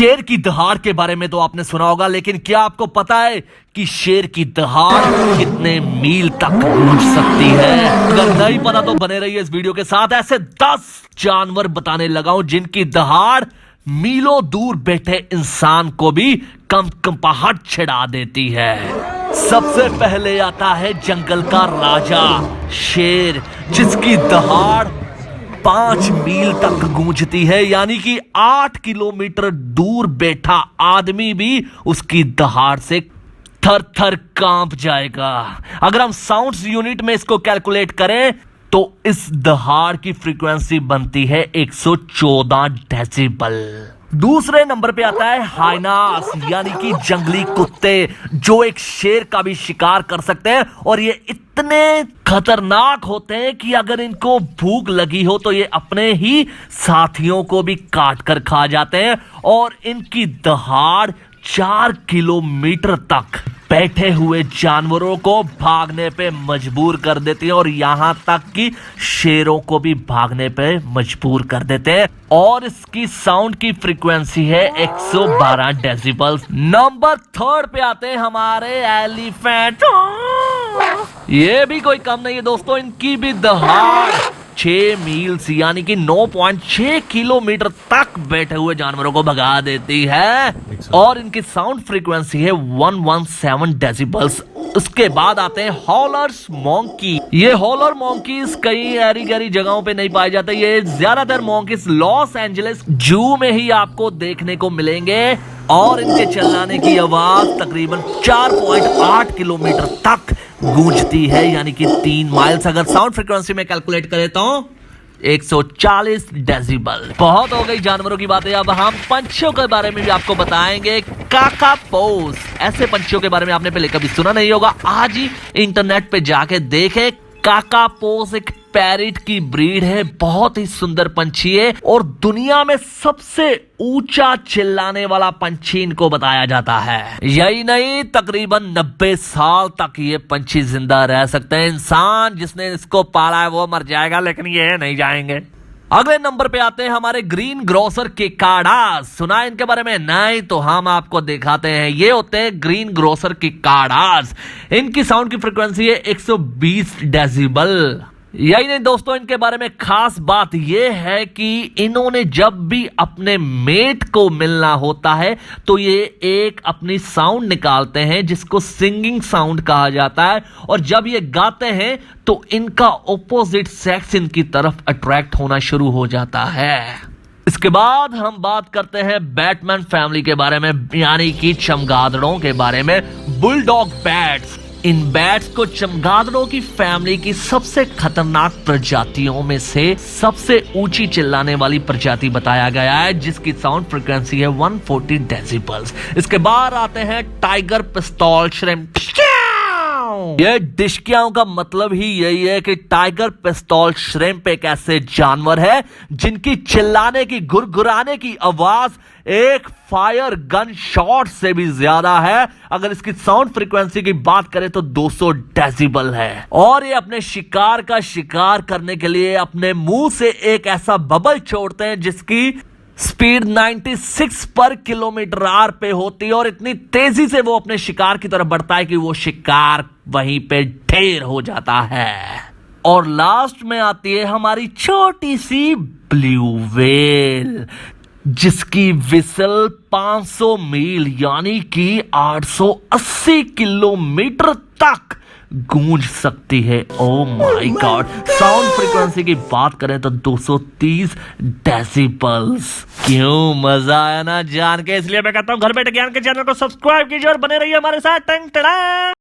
शेर की दहाड़ के बारे में तो आपने सुना होगा, लेकिन क्या आपको पता है कि शेर की दहाड़ कितने मील तक गूंज सकती है? अगर नहीं पता तो बने रहिए इस वीडियो के साथ। ऐसे 10 जानवर बताने लगा हूं जिनकी दहाड़ मीलों दूर बैठे इंसान को भी कंपकंपाहट छिड़ा देती है। सबसे पहले आता है जंगल का राजा शेर, जिसकी दहाड़ 5 मील तक गूंजती है, यानी कि 8 किलोमीटर दूर बैठा आदमी भी उसकी दहाड़ से थर थर कांप जाएगा। अगर हम साउंड्स यूनिट में इसको कैलकुलेट करें तो इस दहाड़ की फ्रीक्वेंसी बनती है 114 डेसिबल। दूसरे नंबर पे आता है हाइनास, यानी कि जंगली कुत्ते, जो एक शेर का भी शिकार कर सकते हैं। और ये इतने खतरनाक होते हैं कि अगर इनको भूख लगी हो तो ये अपने ही साथियों को भी काट कर खा जाते हैं। और इनकी दहाड़ 4 किलोमीटर तक बैठे हुए जानवरों को भागने पे मजबूर कर देती है, और यहां तक कि शेरों को भी भागने पे मजबूर कर देते हैं। और इसकी साउंड की फ्रीक्वेंसी है 112 डेसिबल। नंबर 3 पे आते हैं हमारे एलिफेंट। ये भी कोई कम नहीं है दोस्तों, इनकी भी दहाड़ 6 मील यानी कि 9.6 किलोमीटर तक बैठे हुए जानवरों को भगा देती है। और इनकी साउंड फ्रीक्वेंसी है 117 डेसिबल्स। उसके बाद आते हैं हॉलर्स मॉन्की। ये हॉलर मॉन्कीज कई एरी गैरी जगहों पे नहीं पाए जाते। ये ज्यादातर मॉन्कीज लॉस एंजलिस जू में ही आपको देखने को मिलेंगे। और इनके चिल्लाने की आवाज तकरीबन 4.8 किलोमीटर तक गूंजती है, यानी कि 3 माइल्स। अगर साउंड फ्रीक्वेंसी में कैलकुलेट करें तो 140 डेसिबल। बहुत हो गई जानवरों की बातें, अब हम पंछियों के बारे में भी आपको बताएंगे। काकापोस, ऐसे पंछियों के बारे में आपने पहले कभी सुना नहीं होगा, आज ही इंटरनेट पे जाके देखें। काकापोस एक पैरेट की ब्रीड है, बहुत ही सुंदर पंछी है और दुनिया में सबसे ऊंचा चिल्लाने वाला पंछी इनको बताया जाता है। यही नहीं, तकरीबन 90 साल तक ये पंछी जिंदा रह सकते हैं। इंसान जिसने इसको पाला है वो मर जाएगा, लेकिन ये नहीं जाएंगे। अगले नंबर पे आते हैं हमारे ग्रीन ग्रोसर किकाडास। सुना है इनके बारे में? नहीं तो हम आपको दिखाते हैं। ये होते हैं ग्रीन ग्रोसर किकाडास। इनकी साउंड की फ्रीक्वेंसी है 120 डेसिबल। यही नहीं दोस्तों, इनके बारे में खास बात यह है कि इन्होंने जब भी अपने मेट को मिलना होता है तो ये एक अपनी साउंड निकालते हैं जिसको सिंगिंग साउंड कहा जाता है। और जब ये गाते हैं तो इनका ऑपोजिट सेक्स इनकी तरफ अट्रैक्ट होना शुरू हो जाता है। इसके बाद हम बात करते हैं बैटमैन फैमिली के बारे में, यानी कि चमगादड़ों के बारे में। बुलडॉग बैट्स, इन बैट्स को चमगादड़ों की फैमिली की सबसे खतरनाक प्रजातियों में से सबसे ऊंची चिल्लाने वाली प्रजाति बताया गया है, जिसकी साउंड फ्रीक्वेंसी है 140 डेसिबल्स। इसके बाद आते हैं टाइगर पिस्तौल श्रिम्प। ये डिशकियाओं का मतलब ही यही है कि टाइगर पिस्तौल श्रिम्प एक ऐसे जानवर है जिनकी चिल्लाने की, गुरगुराने की आवाज एक फायर गन शॉट से भी ज्यादा है। अगर इसकी साउंड फ्रीक्वेंसी की बात करें तो 200 डेसिबल है। और ये अपने शिकार का शिकार करने के लिए अपने मुंह से एक ऐसा बबल छोड़ते हैं जिसकी स्पीड 96 पर किलोमीटर आर पे होती है, और इतनी तेजी से वो अपने शिकार की तरफ बढ़ता है कि वो शिकार वहीं पे ढेर हो जाता है। और लास्ट में आती है हमारी छोटी सी ब्लू व्हेल, जिसकी विसल 500 मील यानी कि 880 किलोमीटर तक गूंज सकती है। Oh my God. Sound frequency की बात करें तो 230 डेसिबल्स। क्यों मजा आया ना जान के? इसलिए मैं कहता हूं घर बैठे ज्ञान के चैनल को सब्सक्राइब कीजिए और बने रहिए हमारे साथ। टंग टड़ा।